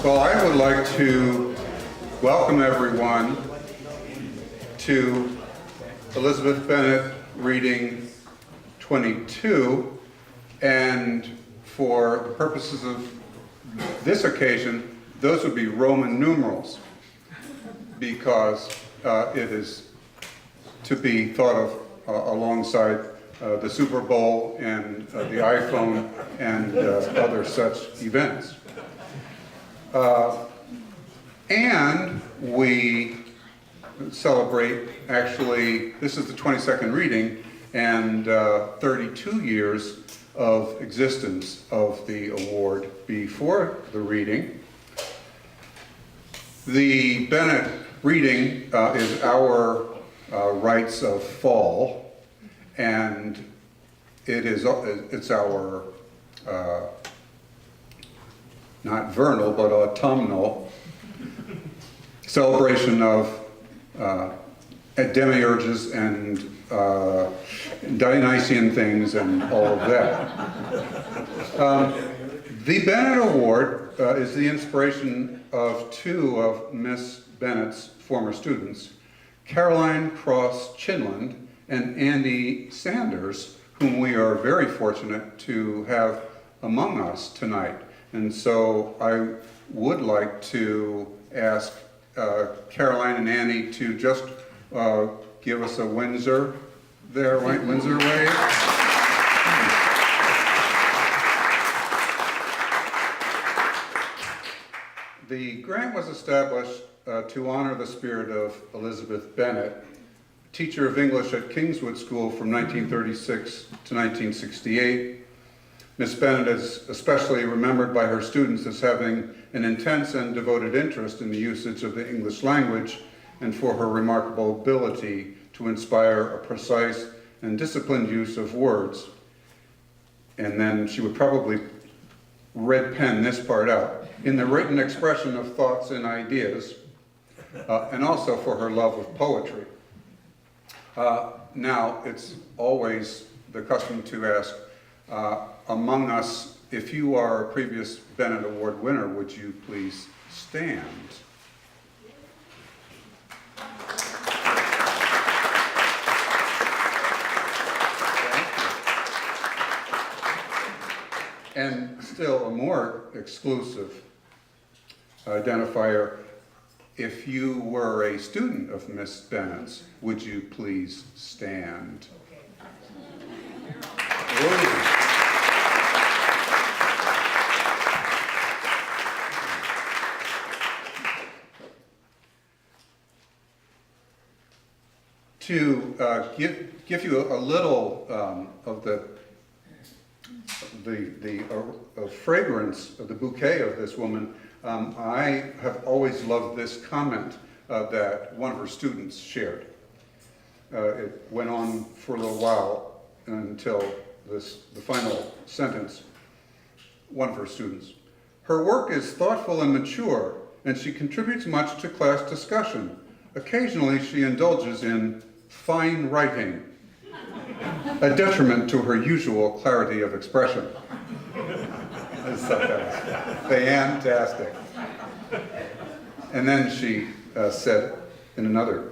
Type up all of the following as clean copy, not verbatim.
Well, I would like to welcome everyone to Elizabeth Bennett Reading 22, and for the purposes of this occasion, those would be Roman numerals, because it is to be thought of alongside the Super Bowl and the iPhone and other such events. And we celebrate, actually, this is the 22nd reading and 32 years of existence of the award before the reading. The Bennett reading is our rites of fall, and it's our not vernal but autumnal celebration of demiurges and Dionysian things and all of that. The Bennett Award is the inspiration of two of Miss Bennett's former students, Caroline Cross Chinland and Andy Sanders, whom we are very fortunate to have among us tonight. And so I would like to ask Caroline and Annie to just give us a Windsor there, right? Windsor wave. The grant was established to honor the spirit of Elizabeth Bennett, teacher of English at Kingswood School from 1936 to 1968. Miss Bennett is especially remembered by her students as having an intense and devoted interest in the usage of the English language and for her remarkable ability to inspire a precise and disciplined use of words. And then she would probably red pen this part out, in the written expression of thoughts and ideas, and also for her love of poetry. Now, it's always the custom to ask, among us, if you are a previous Bennett Award winner, would you please stand? And still a more exclusive identifier, if you were a student of Miss Bennett's, would you please stand? Okay. To give you a little of the fragrance of the bouquet of this woman, I have always loved this comment that one of her students shared. It went on for a little while until the final sentence. One of her students: her work is thoughtful and mature, and she contributes much to class discussion. Occasionally she indulges in fine writing, a detriment to her usual clarity of expression. That's so fantastic. And then she said in another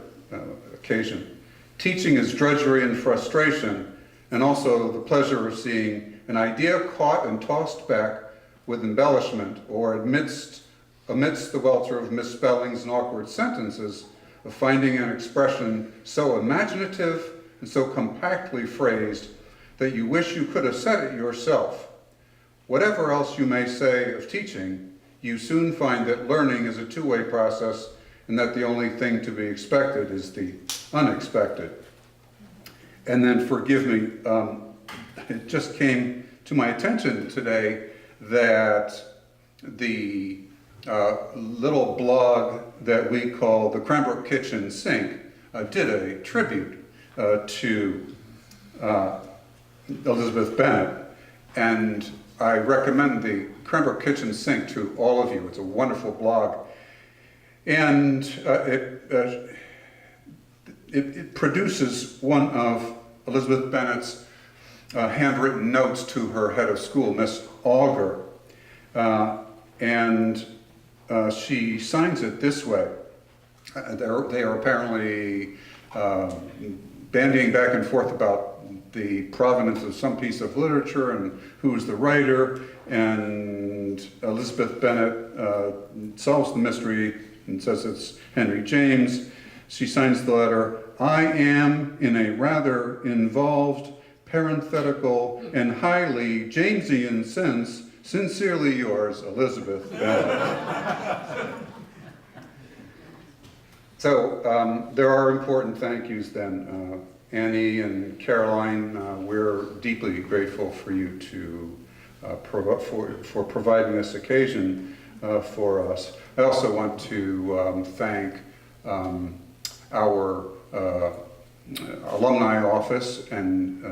occasion, teaching is drudgery and frustration, and also the pleasure of seeing an idea caught and tossed back with embellishment, or amidst the welter of misspellings and awkward sentences, of finding an expression so imaginative and so compactly phrased that you wish you could have said it yourself. Whatever else you may say of teaching, you soon find that learning is a two-way process, and that the only thing to be expected is the unexpected. And then, forgive me, it just came to my attention today that the little blog that we call the Cranbrook Kitchen Sink did a tribute to Elizabeth Bennett, and I recommend the Cranbrook Kitchen Sink to all of you. It's a wonderful blog, and it produces one of Elizabeth Bennett's handwritten notes to her head of school, Miss Auger, and she signs it this way. They are apparently bandying back and forth about the provenance of some piece of literature and who is the writer, and Elizabeth Bennett solves the mystery and says it's Henry James. She signs the letter, "I am, in a rather involved, parenthetical, and highly Jamesian sense, sincerely yours, Elizabeth Bennett." So there are important thank yous then. Annie and Caroline, we're deeply grateful for you to for providing this occasion for us. I also want to thank our alumni office and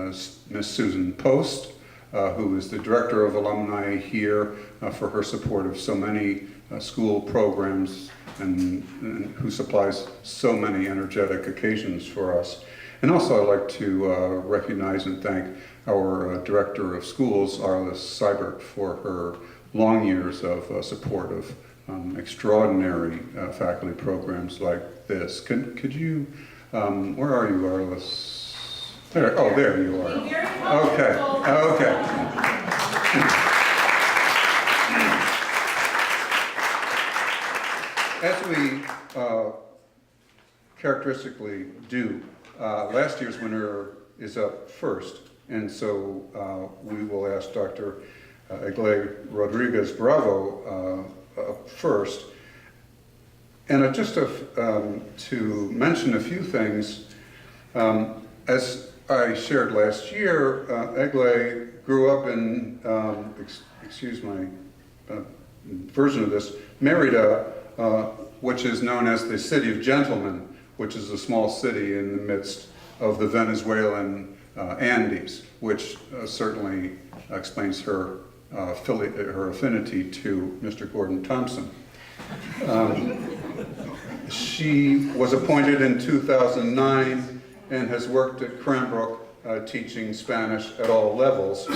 Miss Susan Post, who is the director of alumni here, for her support of so many school programs and who supplies so many energetic occasions for us. And also I'd like to recognize and thank our Director of Schools, Arliss Seibert, for her long years of support of extraordinary faculty programs like this. Could you, where are you, Arliss? There, oh, there you are. Okay, okay. As we characteristically do, last year's winner is up first, and so we will ask Dr. Eglee Rodriguez-Bravo up first. And just to mention a few things, as I shared last year, Eglee grew up in, excuse my version of this, Mérida, which is known as the City of Gentlemen, which is a small city in the midst of the Venezuelan Andes, which certainly explains her affinity to Mr. Gordon Thompson. She was appointed in 2009 and has worked at Cranbrook teaching Spanish at all levels.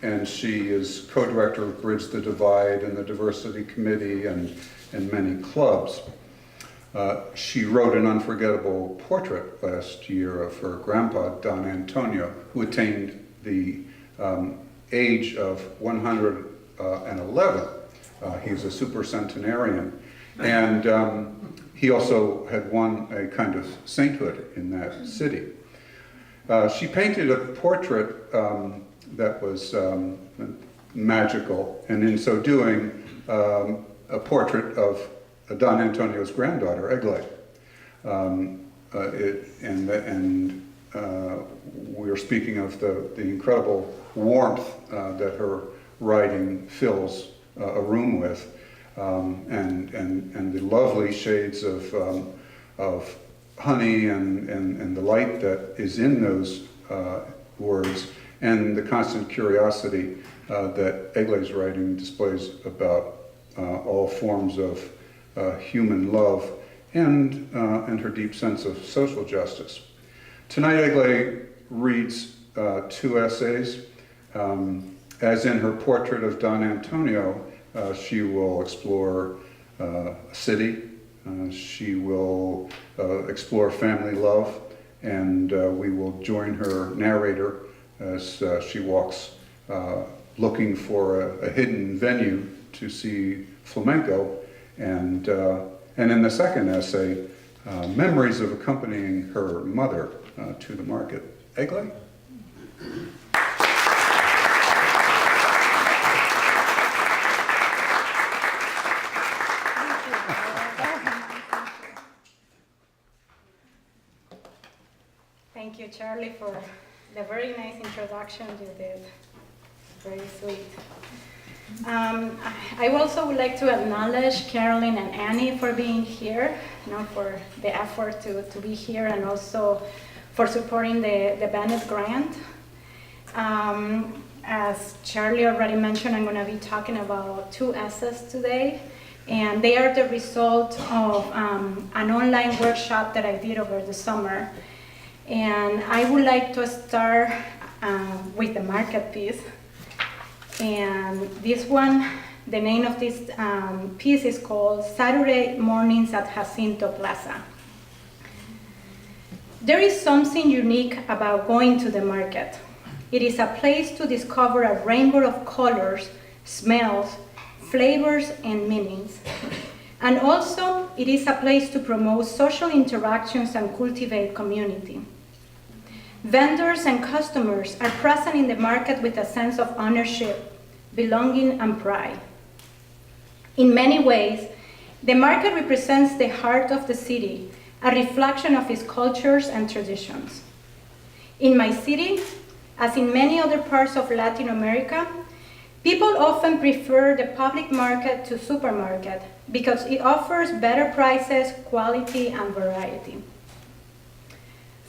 And she is co-director of Bridge the Divide and the Diversity Committee and many clubs. She wrote an unforgettable portrait last year of her grandpa, Don Antonio, who attained the age of 111. He's a supercentenarian. And he also had won a kind of sainthood in that city. She painted a portrait that was magical, and in so doing, a portrait of Don Antonio's granddaughter, Eglee. We're speaking of the incredible warmth that her writing fills a room with, and the lovely shades of honey and the light that is in those words, and the constant curiosity that Eglee's writing displays about all forms of human love and her deep sense of social justice. Tonight, Eglee reads two essays. As in her portrait of Don Antonio, she will explore a city, she will explore family love, and we will join her narrator as she walks looking for a hidden venue to see flamenco, and in the second essay, memories of accompanying her mother to the market. Eglee? Thank you, Charlie, for the very nice introduction you did. Very sweet. I also would like to acknowledge Carolyn and Annie for being here, for the effort to be here, and also for supporting the Bennett Grant. As Charlie already mentioned, I'm going to be talking about two essays today, and they are the result of an online workshop that I did over the summer. And I would like to start with the market piece. And this one The name of this piece is called Saturday Mornings at Jacinto Plaza. There is something unique about going to the market. It is a place to discover a rainbow of colors, smells, flavors, and meanings. And also, it is a place to promote social interactions and cultivate community. Vendors and customers are present in the market with a sense of ownership, belonging, and pride. In many ways, the market represents the heart of the city, a reflection of its cultures and traditions. In my city, as in many other parts of Latin America, people often prefer the public market to supermarket because it offers better prices, quality, and variety.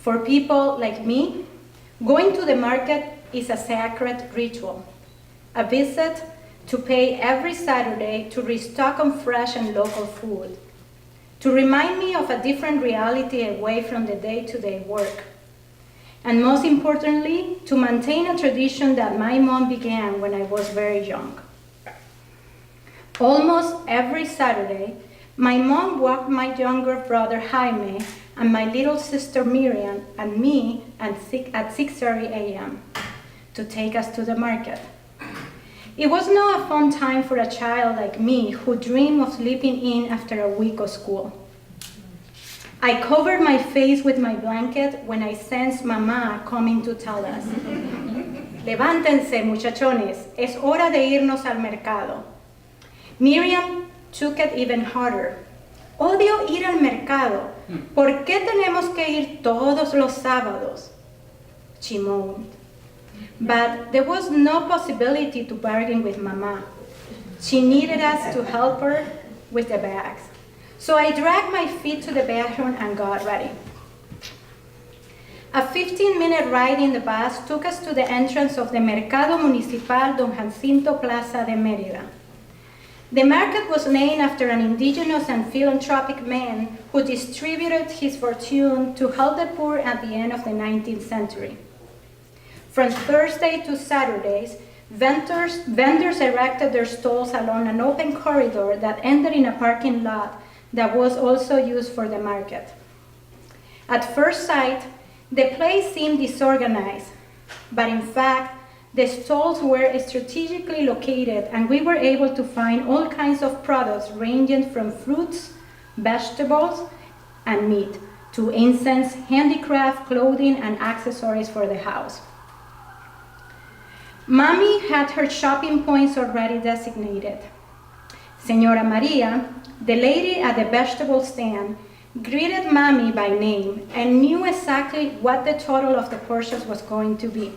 For people like me, going to the market is a sacred ritual, a visit to pay every Saturday to restock on fresh and local food, to remind me of a different reality away from the day-to-day work, and most importantly, to maintain a tradition that my mom began when I was very young. Almost every Saturday, my mom walked my younger brother Jaime and my little sister Miriam and me at 6:30 a.m. to take us to the market. It was not a fun time for a child like me who dreamed of sleeping in after a week of school. I covered my face with my blanket when I sensed Mamá coming to tell us, "Levántense, muchachones, es hora de irnos al mercado." Miriam took it even harder. "Odio ir al mercado. ¿Por qué tenemos que ir todos los sábados?" She moaned. But there was no possibility to bargain with Mamá. She needed us to help her with the bags. So I dragged my feet to the bathroom and got ready. A 15-minute ride in the bus took us to the entrance of the Mercado Municipal Don Jacinto Plaza de Mérida. The market was named after an indigenous and philanthropic man who distributed his fortune to help the poor at the end of the 19th century. From Thursday to Saturdays, vendors erected their stalls along an open corridor that ended in a parking lot that was also used for the market. At first sight, the place seemed disorganized, but in fact, the stalls were strategically located and we were able to find all kinds of products ranging from fruits, vegetables, and meat, to incense, handicraft, clothing, and accessories for the house. Mommy had her shopping points already designated. Señora Maria, the lady at the vegetable stand, greeted Mommy by name and knew exactly what the total of the purchase was going to be.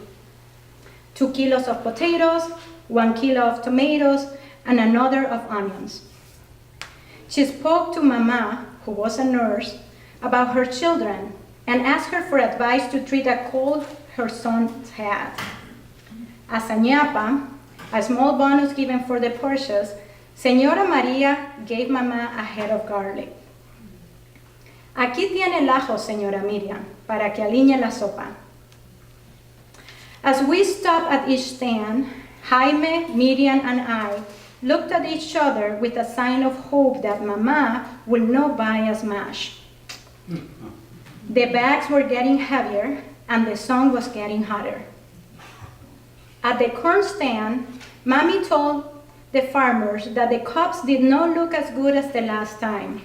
2 kilos of potatoes, 1 kilo of tomatoes, and another of onions. She spoke to Mama, who was a nurse, about her children and asked her for advice to treat a cold her son had. As a ñapa, a small bonus given for the purchase, Señora María gave Mama a head of garlic. Aquí tiene el ajo, Señora Miriam, para que aliñe la sopa. As we stopped at each stand, Jaime, Miriam, and I looked at each other with a sign of hope that Mama would not buy as much. The bags were getting heavier, and the sun was getting hotter. At the corn stand, Mommy told the farmers that the cups did not look as good as the last time.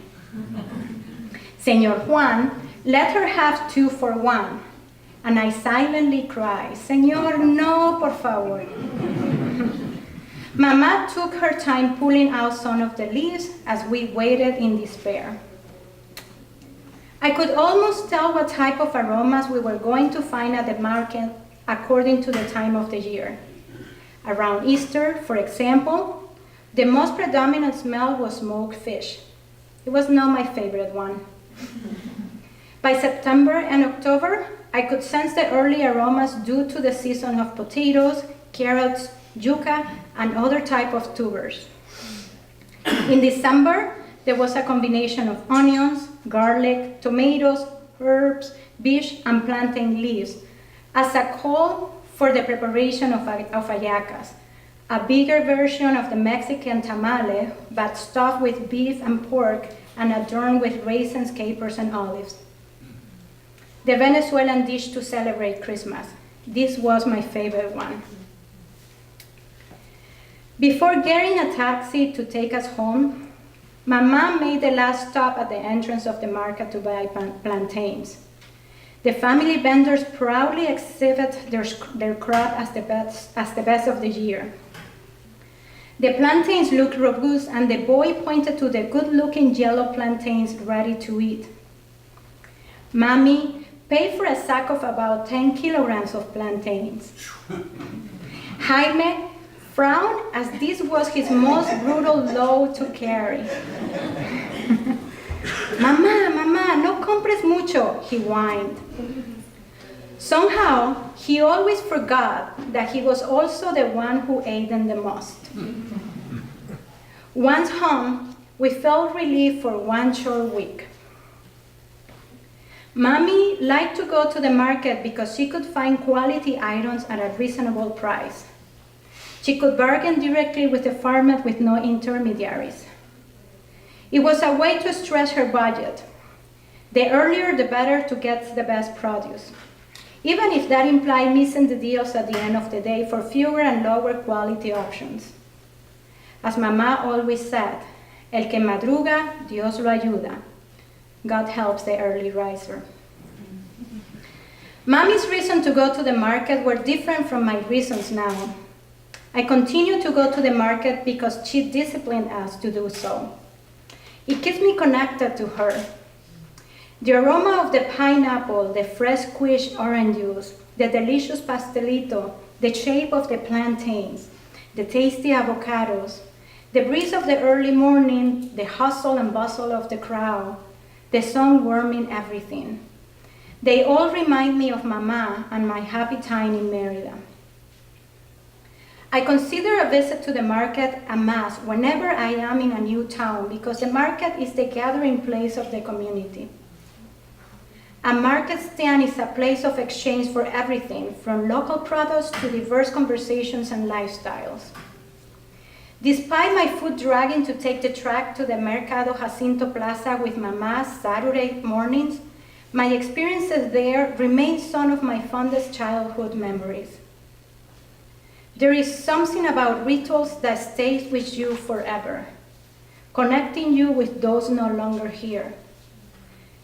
Señor Juan let her have 2 for 1, and I silently cried, Señor, no, por favor. Mama took her time pulling out some of the leaves as we waited in despair. I could almost tell what type of aromas we were going to find at the market according to the time of the year. Around Easter, for example, the most predominant smell was smoked fish. It was not my favorite one. By September and October, I could sense the early aromas due to the season of potatoes, carrots, yuca, and other type of tubers. In December, there was a combination of onions, garlic, tomatoes, herbs, fish, and plantain leaves as a call for the preparation of hallacas, a bigger version of the Mexican tamale, but stuffed with beef and pork and adorned with raisins, capers, and olives. The Venezuelan dish to celebrate Christmas. This was my favorite one. Before getting a taxi to take us home, my mom made the last stop at the entrance of the market to buy plantains. The family vendors proudly exhibit their crop as the best of the year. The plantains looked robust, and the boy pointed to the good-looking yellow plantains ready to eat. Mommy paid for a sack of about 10 kilograms of plantains. Jaime frowned as this was his most brutal load to carry. Mamá, no compres mucho, he whined. Somehow, he always forgot that he was also the one who ate them the most. Once home, we felt relief for one short week. Mommy liked to go to the market because she could find quality items at a reasonable price. She could bargain directly with the farmer with no intermediaries. It was a way to stretch her budget. The earlier, the better to get the best produce, even if that implied missing the deals at the end of the day for fewer and lower quality options. As Mama always said, el que madruga, Dios lo ayuda. God helps the early riser. Mommy's reason to go to the market were different from my reasons now. I continue to go to the market because she disciplined us to do so. It keeps me connected to her. The aroma of the pineapple, the fresh squeezed orange juice, the delicious pastelito, the shape of the plantains, the tasty avocados, the breeze of the early morning, the hustle and bustle of the crowd, the sun warming everything. They all remind me of Mama and my happy time in Merida. I consider a visit to the market a must whenever I am in a new town because the market is the gathering place of the community. A market stand is a place of exchange for everything, from local products to diverse conversations and lifestyles. Despite my foot dragging to take the track to the Mercado Jacinto Plaza with Mama Saturday mornings, my experiences there remain some of my fondest childhood memories. There is something about rituals that stays with you forever, connecting you with those no longer here.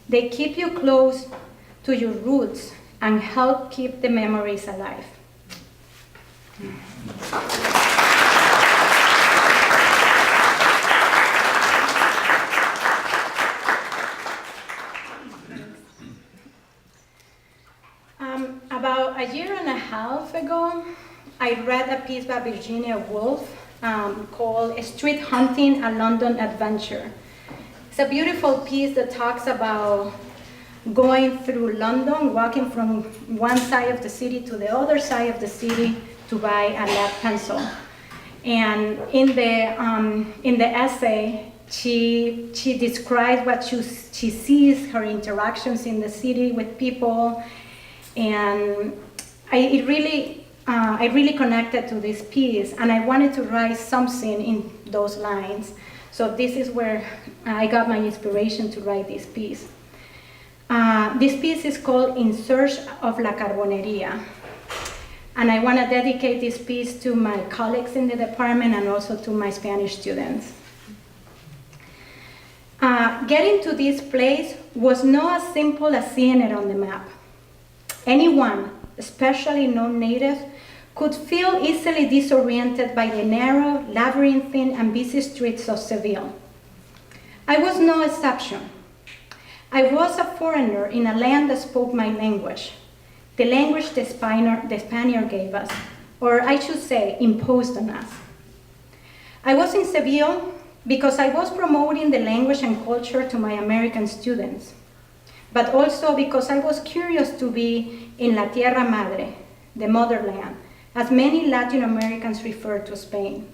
They keep you close to your roots and help keep the memories alive. About a year and a half ago, I read a piece by Virginia Woolf called Street Hunting, a London Adventure. It's a beautiful piece that talks about going through London, walking from one side of the city to the other side of the city to buy a lead pencil. And in the essay, she describes what she sees, her interactions in the city with people, and I really connected to this piece, and I wanted to write something in those lines. So this is where I got my inspiration to write this piece. This piece is called In Search of La Carboneria. And I want to dedicate this piece to my colleagues in the department and also to my Spanish students. Getting to this place was not as simple as seeing it on the map. Anyone, especially non-native, could feel easily disoriented by the narrow, labyrinthine, and busy streets of Seville. I was no exception. I was a foreigner in a land that spoke my language, the language the Spaniard gave us, or I should say, imposed on us. I was in Seville because I was promoting the language and culture to my American students, but also because I was curious to be in La Tierra Madre, the motherland, as many Latin Americans refer to Spain.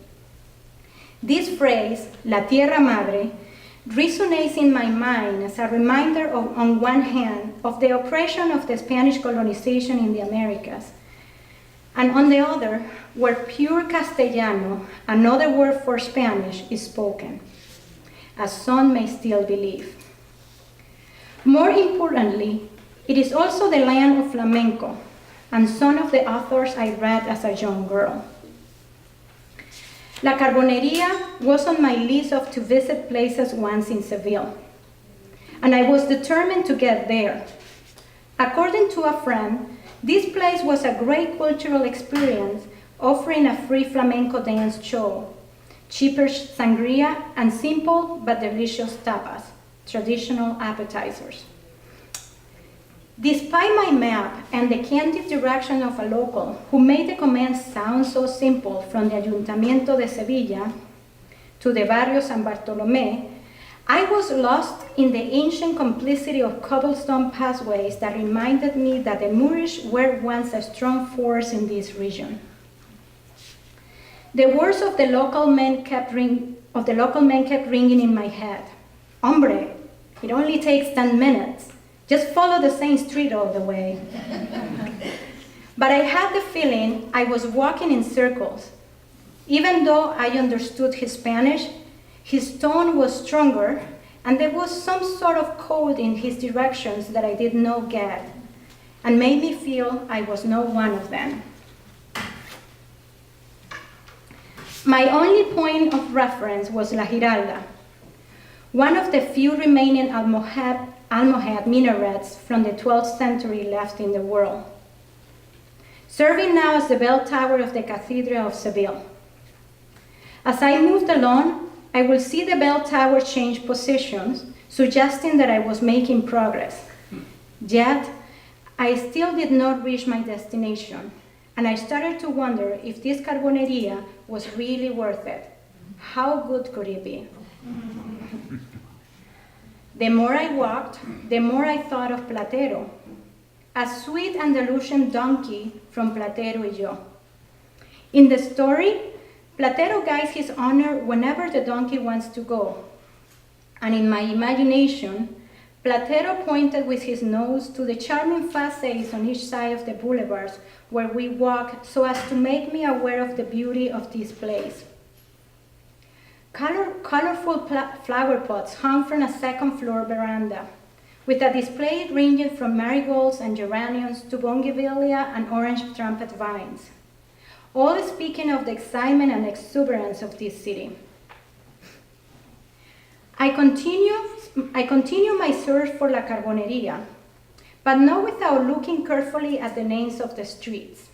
This phrase, La Tierra Madre, resonates in my mind as a reminder of, on one hand, of the oppression of the Spanish colonization in the Americas, and on the other, where pure Castellano, another word for Spanish, is spoken, as some may still believe. More importantly, it is also the land of flamenco, and some of the authors I read as a young girl. La Carboneria was on my list of to-visit places once in Seville, and I was determined to get there. According to a friend, this place was a great cultural experience, offering a free flamenco dance show, cheaper sangria, and simple but delicious tapas, traditional appetizers. Despite my map and the candid direction of a local who made the command sound so simple, from the Ayuntamiento de Sevilla to the Barrio San Bartolomé, I was lost in the ancient complicity of cobblestone pathways that reminded me that the Moorish were once a strong force in this region. The words of the local men kept ringing in my head. Hombre, it only takes 10 minutes. Just follow the same street all the way. But I had the feeling I was walking in circles. Even though I understood his Spanish, his tone was stronger, and there was some sort of code in his directions that I did not get, and made me feel I was not one of them. My only point of reference was La Giralda, one of the few remaining Almohad minarets from the 12th century left in the world, serving now as the bell tower of the Cathedral of Seville. As I moved along, I would see the bell tower change positions, suggesting that I was making progress. Yet, I still did not reach my destination, and I started to wonder if this Carboneria was really worth it. How good could it be? The more I walked, the more I thought of Platero, a sweet Andalusian donkey from Platero y Yo. In the story, Platero guides his owner whenever the donkey wants to go. And in my imagination, Platero pointed with his nose to the charming facades on each side of the boulevards where we walk, so as to make me aware of the beauty of this place. Colorful flower pots hung from a second-floor veranda, with a display ranging from marigolds and geraniums to bougainvillea and orange trumpet vines, all speaking of the excitement and exuberance of this city. I continue my search for La Carboneria, but not without looking carefully at the names of the streets.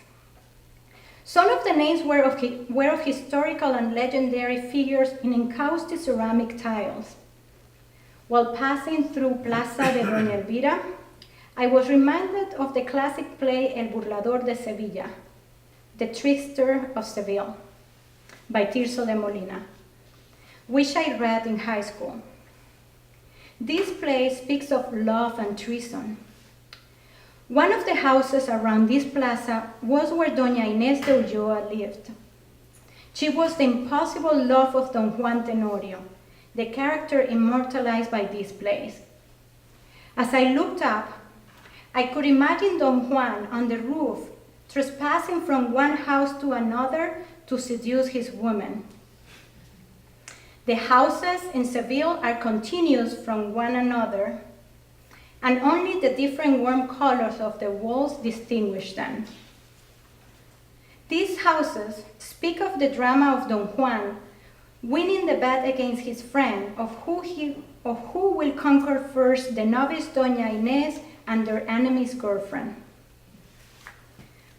Some of the names were of historical and legendary figures in encaustic ceramic tiles. While passing through Plaza de Doña Elvira, I was reminded of the classic play El Burlador de Sevilla, The Trickster of Seville, by Tirso de Molina, which I read in high school. This play speaks of love and treason. One of the houses around this plaza was where Doña Inés de Ulloa lived. She was the impossible love of Don Juan Tenorio, the character immortalized by this place. As I looked up, I could imagine Don Juan on the roof, trespassing from one house to another to seduce his woman. The houses in Seville are continuous from one another, and only the different warm colors of the walls distinguish them. These houses speak of the drama of Don Juan winning the bet against his friend of who will conquer first the novice Doña Inés and their enemy's girlfriend.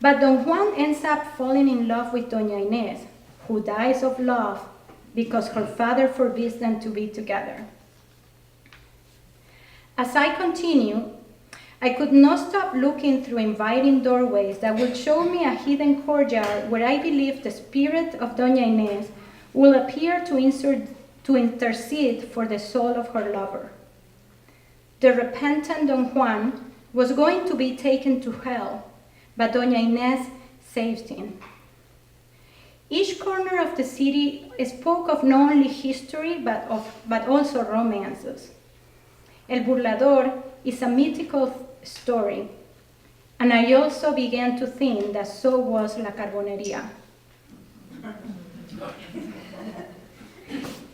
But Don Juan ends up falling in love with Doña Inés, who dies of love because her father forbids them to be together. As I continue, I could not stop looking through inviting doorways that would show me a hidden courtyard where I believe the spirit of Doña Inés will appear to intercede for the soul of her lover. The repentant Don Juan was going to be taken to hell, but Doña Inés saved him. Each corner of the city spoke of not only history, but also romances. El Burlador is a mythical story. And I also began to think that so was La Carboneria.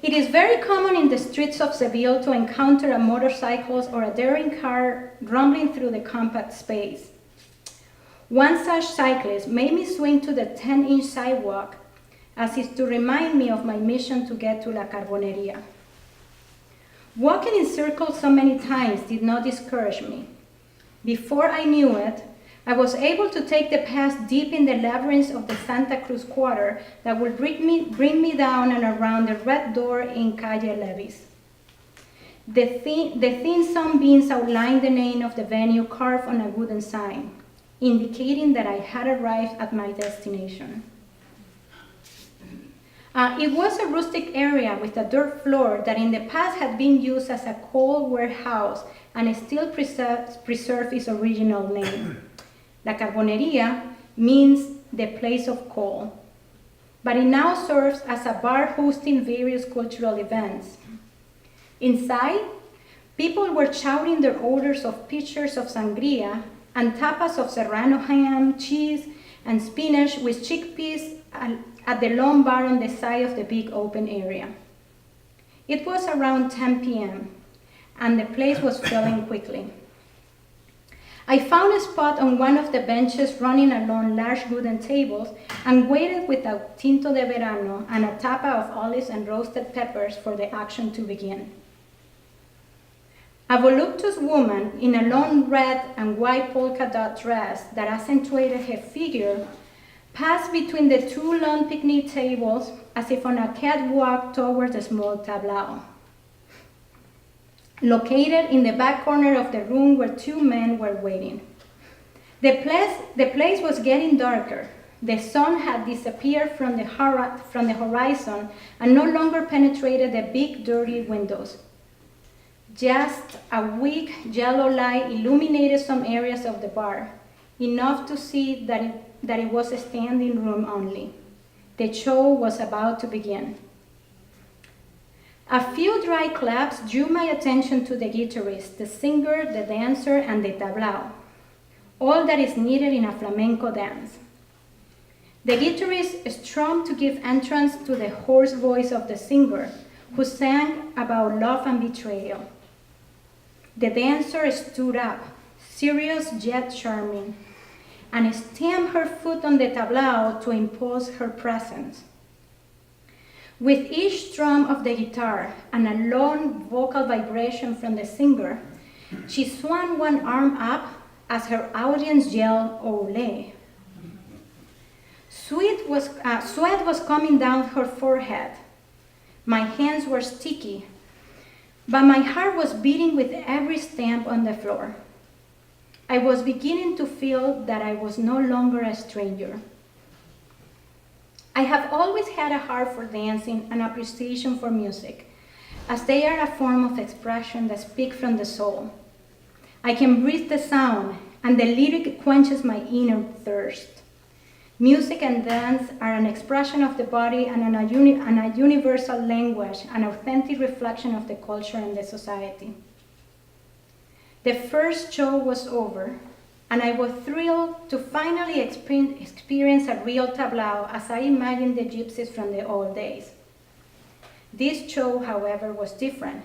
It is very common in the streets of Seville to encounter a motorcycle or a daring car rumbling through the compact space. One such cyclist made me swing to the 10-inch sidewalk as if to remind me of my mission to get to La Carboneria. Walking in circles so many times did not discourage me. Before I knew it, I was able to take the path deep in the labyrinth of the Santa Cruz quarter that would bring me down and around the red door in Calle Levis. The thin sunbeams outlined the name of the venue carved on a wooden sign, indicating that I had arrived at my destination. It was a rustic area with a dirt floor that in the past had been used as a coal warehouse and still preserved its original name. La Carboneria means the place of coal, but it now serves as a bar hosting various cultural events. Inside, people were shouting their orders of pitchers of sangria and tapas of serrano ham, cheese, and spinach with chickpeas at the long bar on the side of the big open area. It was around 10 p.m., and the place was filling quickly. I found a spot on one of the benches running along large wooden tables and waited with a tinto de verano and a tapa of olives and roasted peppers for the action to begin. A voluptuous woman in a long red and white polka dot dress that accentuated her figure passed between the two long picnic tables as if on a catwalk toward a small tableau. Located in the back corner of the room where two men were waiting. The place was getting darker. The sun had disappeared from the horizon and no longer penetrated the big dirty windows. Just a weak yellow light illuminated some areas of the bar, enough to see that it was a standing room only. The show was about to begin. A few dry claps drew my attention to the guitarist, the singer, the dancer, and the tablao, all that is needed in a flamenco dance. The guitarist strummed to give entrance to the hoarse voice of the singer, who sang about love and betrayal. The dancer stood up, serious yet charming, and stamped her foot on the tablao to impose her presence. With each strum of the guitar and a long vocal vibration from the singer, she swung one arm up as her audience yelled, "Ole!" Sweat was coming down her forehead. My hands were sticky, but my heart was beating with every stamp on the floor. I was beginning to feel that I was no longer a stranger. I have always had a heart for dancing and appreciation for music, as they are a form of expression that speak from the soul. I can breathe the sound, and the lyric quenches my inner thirst. Music and dance are an expression of the body and a universal language, an authentic reflection of the culture and the society. The first show was over, and I was thrilled to finally experience a real tablao as I imagined the gypsies from the old days. This show, however, was different,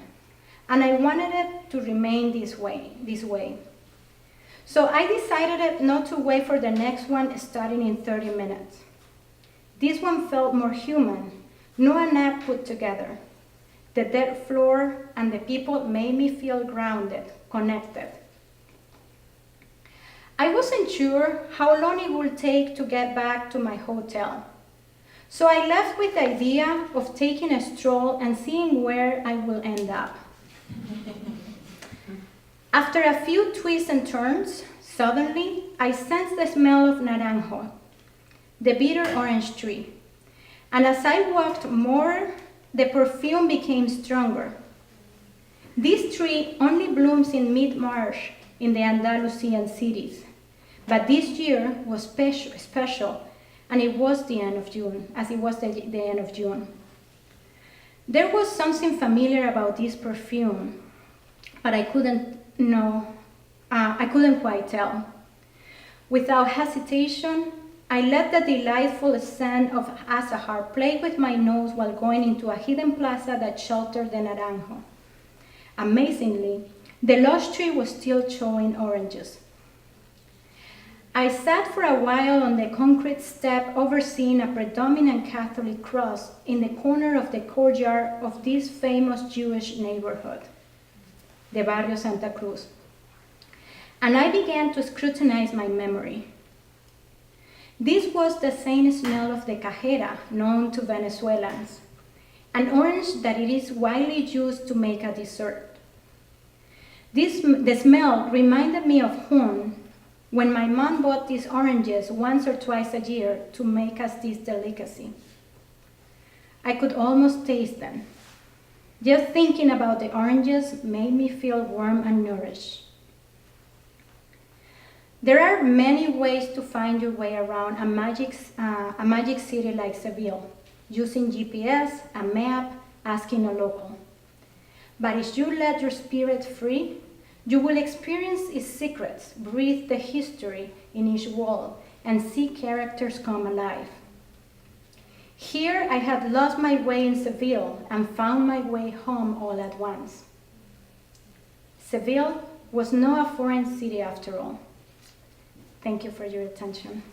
and I wanted it to remain this way. So I decided not to wait for the next one starting in 30 minutes. This one felt more human, no act put together. The dirt floor and the people made me feel grounded, connected. I wasn't sure how long it would take to get back to my hotel. So I left with the idea of taking a stroll and seeing where I will end up. After a few twists and turns, suddenly I sensed the smell of naranjo, the bitter orange tree. And as I walked more, the perfume became stronger. This tree only blooms in mid-March in the Andalusian cities. But this year was special, and it was the end of June, as it was the end of June. There was something familiar about this perfume, but I couldn't quite tell. Without hesitation, I let the delightful scent of azahar play with my nose while going into a hidden plaza that sheltered the Naranjo. Amazingly, the lush tree was still showing oranges. I sat for a while on the concrete step overseeing a predominant Catholic cross in the corner of the courtyard of this famous Jewish neighborhood, the Barrio Santa Cruz. And I began to scrutinize my memory. This was the same smell of the cajera known to Venezuelans, an orange that it is widely used to make a dessert. The smell reminded me of home when my mom bought these oranges once or twice a year to make us this delicacy. I could almost taste them. Just thinking about the oranges made me feel warm and nourished. There are many ways to find your way around a magic city like Seville, using GPS, a map, asking a local. But if you let your spirit free, you will experience its secrets, breathe the history in each wall, and see characters come alive. Here I had lost my way in Seville and found my way home all at once. Seville was not a foreign city after all. Thank you for your attention.